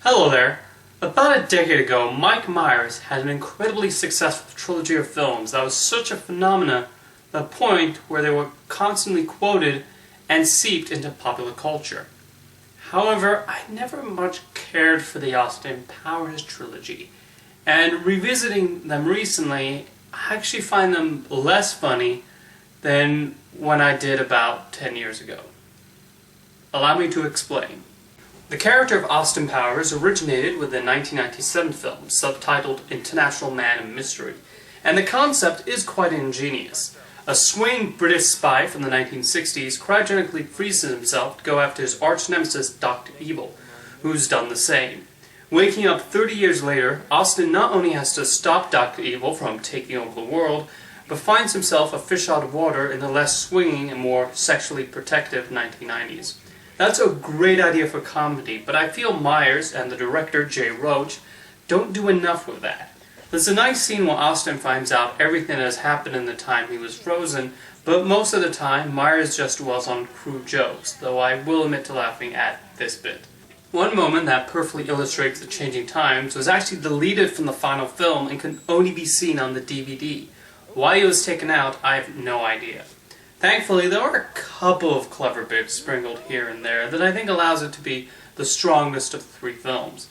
Hello there. About a decade ago, Mike Myers had an incredibly successful trilogy of films that was such a phenomenon to the point where they were constantly quoted and seeped into popular culture. However, I never much cared for the Austin Powers trilogy, and revisiting them recently, I actually find them less funny than when I did about 10 years ago. Allow me to explain. The character of Austin Powers originated with the 1997 film, subtitled International Man of Mystery, and the concept is quite ingenious. A swing British spy from the 1960s cryogenically freezes himself to go after his arch-nemesis Dr. Evil, who's done the same. Waking up 30 years later, Austin not only has to stop Dr. Evil from taking over the world, but finds himself a fish out of water in the less swinging and more sexually protective 1990s. That's a great idea for comedy, but I feel Myers and the director, Jay Roach, don't do enough with that. There's a nice scene where Austin finds out everything that has happened in the time he was frozen, but most of the time Myers just dwells on crude jokes, though I will admit to laughing at this bit. One moment that perfectly illustrates the changing times was actually deleted from the final film and can only be seen on the DVD. Why it was taken out, I have no idea. Thankfully, there are a couple of clever bits sprinkled here and there that I think allows it to be the strongest of the three films.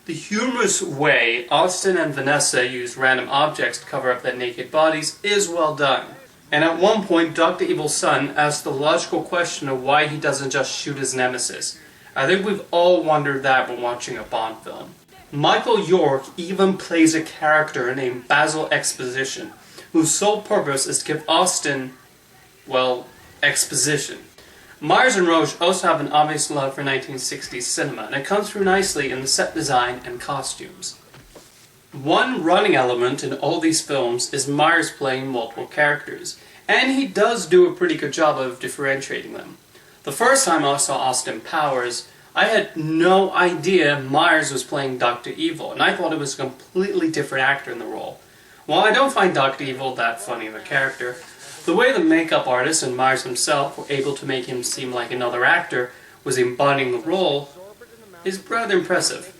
The humorous way Austin and Vanessa use random objects to cover up their naked bodies is well done. And at one point, Dr. Evil's son asks the logical question of why he doesn't just shoot his nemesis. I think we've all wondered that when watching a Bond film. Michael York even plays a character named Basil Exposition, whose sole purpose is to give Austin, well, exposition. Myers and Roach also have an obvious love for 1960s cinema, and it comes through nicely in the set design and costumes. One running element in all these films is Myers playing multiple characters, and he does do a pretty good job of differentiating them. The first time I saw Austin Powers, I had no idea Myers was playing Dr. Evil, and I thought it was a completely different actor in the role. While I don't find Dr. Evil that funny of a character, the way the makeup artist and Myers himself were able to make him seem like another actor was embodying the role is rather impressive.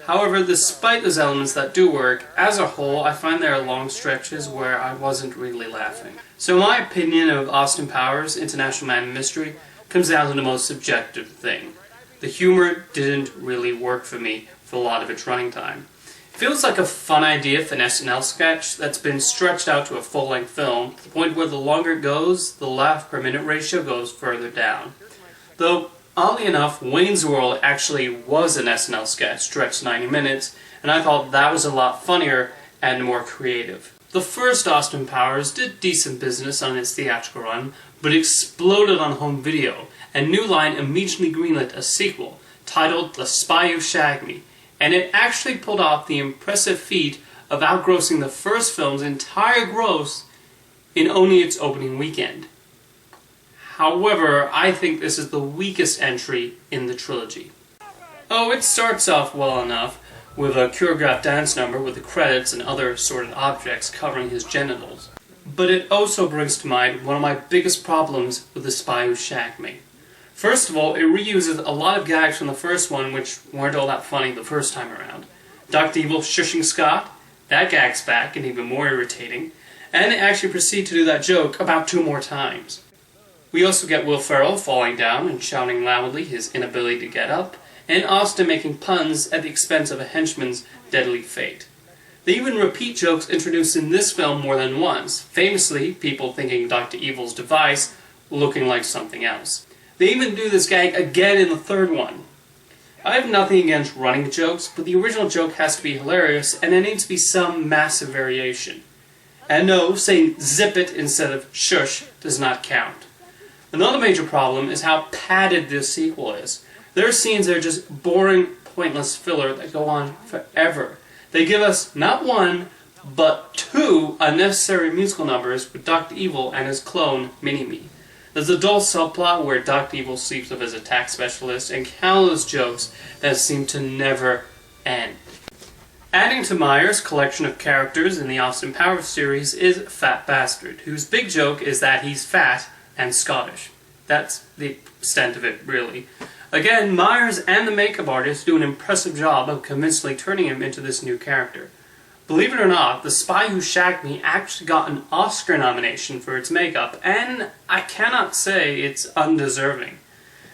However, despite those elements that do work, as a whole I find there are long stretches where I wasn't really laughing. So my opinion of Austin Powers' International Man of Mystery comes down to the most subjective thing. The humor didn't really work for me for a lot of its running time. It feels like a fun idea for an SNL sketch that's been stretched out to a full-length film, to the point where the longer it goes, the laugh per minute ratio goes further down. Though, oddly enough, Wayne's World actually was an SNL sketch, stretched 90 minutes, and I thought that was a lot funnier and more creative. The first Austin Powers did decent business on its theatrical run, but exploded on home video, and New Line immediately greenlit a sequel, titled The Spy Who Shagged Me, and it actually pulled off the impressive feat of outgrossing the first film's entire gross in only its opening weekend. However, I think this is the weakest entry in the trilogy. Oh, it starts off well enough, with a choreographed dance number with the credits and other assorted objects covering his genitals. But it also brings to mind one of my biggest problems with The Spy Who Shagged Me. First of all, it reuses a lot of gags from the first one which weren't all that funny the first time around. Dr. Evil shushing Scott, that gag's back and even more irritating, and they actually proceed to do that joke about 2 more times. We also get Will Ferrell falling down and shouting loudly his inability to get up, and Austin making puns at the expense of a henchman's deadly fate. They even repeat jokes introduced in this film more than once, famously people thinking Dr. Evil's device looking like something else. They even do this gag again in the third one. I have nothing against running jokes, but the original joke has to be hilarious, and there needs to be some massive variation. And no, saying zip it instead of shush does not count. Another major problem is how padded this sequel is. There are scenes that are just boring, pointless filler that go on forever. They give us not 1, but 2 unnecessary musical numbers with Dr. Evil and his clone, Mini-Me. There's a dull subplot where Dr. Evil sleeps with his attack specialist, and countless jokes that seem to never end. Adding to Myers' collection of characters in the Austin Powers series is Fat Bastard, whose big joke is that he's fat and Scottish. That's the extent of it, really. Again, Myers and the makeup artist do an impressive job of convincingly turning him into this new character. Believe it or not, The Spy Who Shagged Me actually got an Oscar nomination for its makeup, and I cannot say it's undeserving.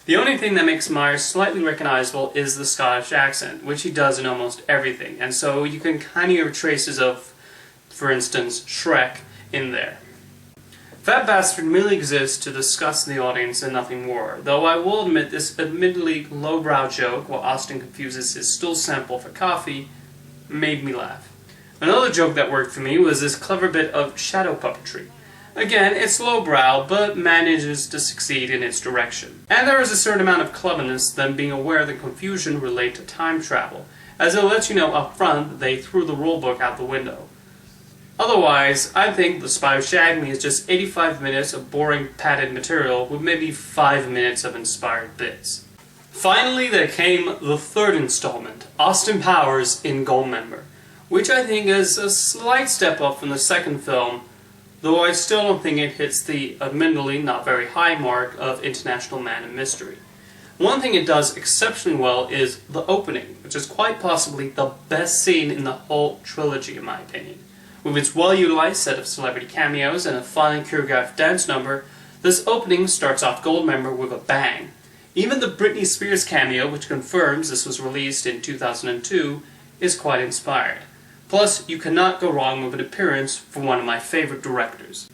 The only thing that makes Myers slightly recognizable is the Scottish accent, which he does in almost everything, and so you can kind of hear traces of, for instance, Shrek in there. That Bastard merely exists to disgust the audience and nothing more, though I will admit this admittedly lowbrow joke, while Austin confuses his stool sample for coffee, made me laugh. Another joke that worked for me was this clever bit of shadow puppetry. Again, it's lowbrow, but manages to succeed in its direction. And there is a certain amount of cleverness than being aware the confusion related to time travel, as it lets you know up front that they threw the rulebook out the window. Otherwise, I think The Spy Who Shagged Me is just 85 minutes of boring padded material with maybe 5 minutes of inspired bits. Finally, there came the third installment, Austin Powers in Goldmember, which I think is a slight step up from the second film, though I still don't think it hits the admittedly not very high mark of International Man of Mystery. One thing it does exceptionally well is the opening, which is quite possibly the best scene in the whole trilogy in my opinion. With its well-utilized set of celebrity cameos and a finely choreographed dance number, this opening starts off Goldmember with a bang. Even the Britney Spears cameo, which confirms this was released in 2002, is quite inspired. Plus, you cannot go wrong with an appearance from one of my favorite directors.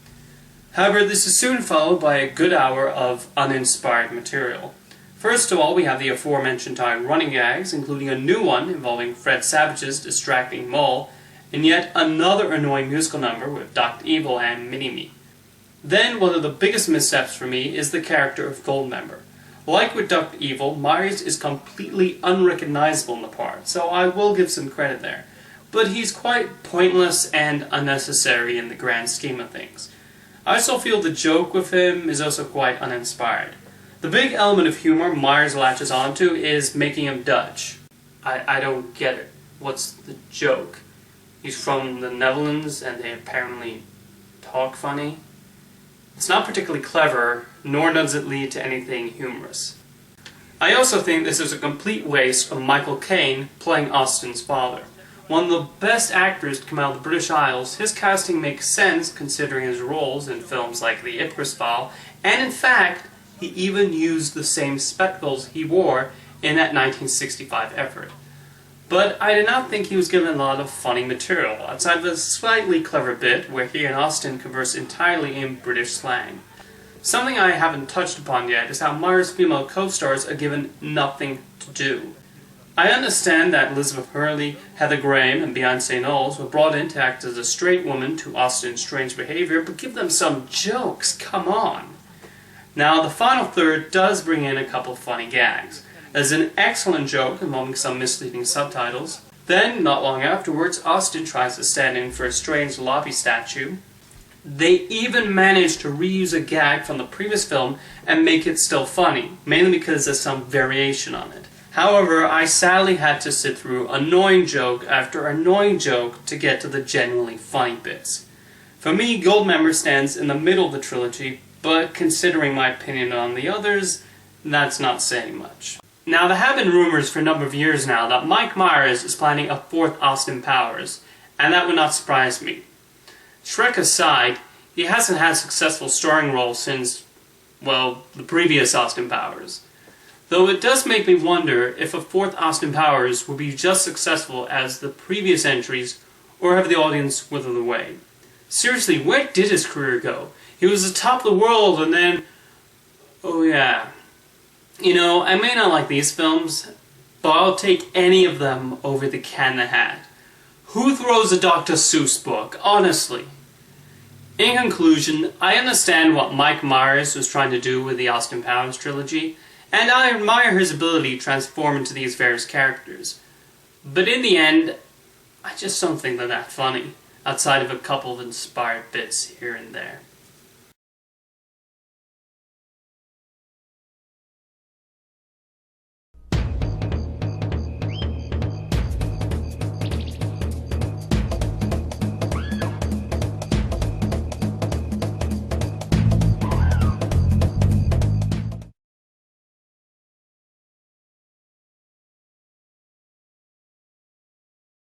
However, this is soon followed by a good hour of uninspired material. First of all, we have the aforementioned tired running gags, including a new one involving Fred Savage's distracting mole, and yet another annoying musical number with Dr. Evil and Mini-Me. Then, one of the biggest missteps for me is the character of Goldmember. Like with Dr. Evil, Myers is completely unrecognizable in the part, so I will give some credit there. But he's quite pointless and unnecessary in the grand scheme of things. I also feel the joke with him is also quite uninspired. The big element of humor Myers latches onto is making him Dutch. I don't get it. What's the joke? He's from the Netherlands and they apparently talk funny. It's not particularly clever, nor does it lead to anything humorous. I also think this is a complete waste of Michael Caine playing Austin's father. One of the best actors to come out of the British Isles, his casting makes sense considering his roles in films like The Ipcress File, and in fact, he even used the same spectacles he wore in that 1965 effort. But I did not think he was given a lot of funny material, outside of a slightly clever bit where he and Austin converse entirely in British slang. Something I haven't touched upon yet is how Myers' female co-stars are given nothing to do. I understand that Elizabeth Hurley, Heather Graham, and Beyonce Knowles were brought in to act as a straight woman to Austin's strange behavior, but give them some jokes, come on! Now, the final third does bring in a couple of funny gags. There's an excellent joke involving some misleading subtitles. Then, not long afterwards, Austin tries to stand in for a strange lobby statue. They even manage to reuse a gag from the previous film and make it still funny, mainly because there's some variation on it. However, I sadly had to sit through annoying joke after annoying joke to get to the genuinely funny bits. For me, Goldmember stands in the middle of the trilogy, but considering my opinion on the others, that's not saying much. Now, there have been rumors for a number of years now that Mike Myers is planning a fourth Austin Powers, and that would not surprise me. Shrek aside, he hasn't had a successful starring role since, well, the previous Austin Powers. Though it does make me wonder if a fourth Austin Powers will be just successful as the previous entries, or have the audience withered away. Seriously, where did his career go? He was atop the world and then... oh yeah. You know, I may not like these films, but I'll take any of them over the Cat in the Hat. Who throws a Dr. Seuss book, honestly? In conclusion, I understand what Mike Myers was trying to do with the Austin Powers trilogy, and I admire his ability to transform into these various characters. But in the end, I just don't think they're that funny, outside of a couple of inspired bits here and there.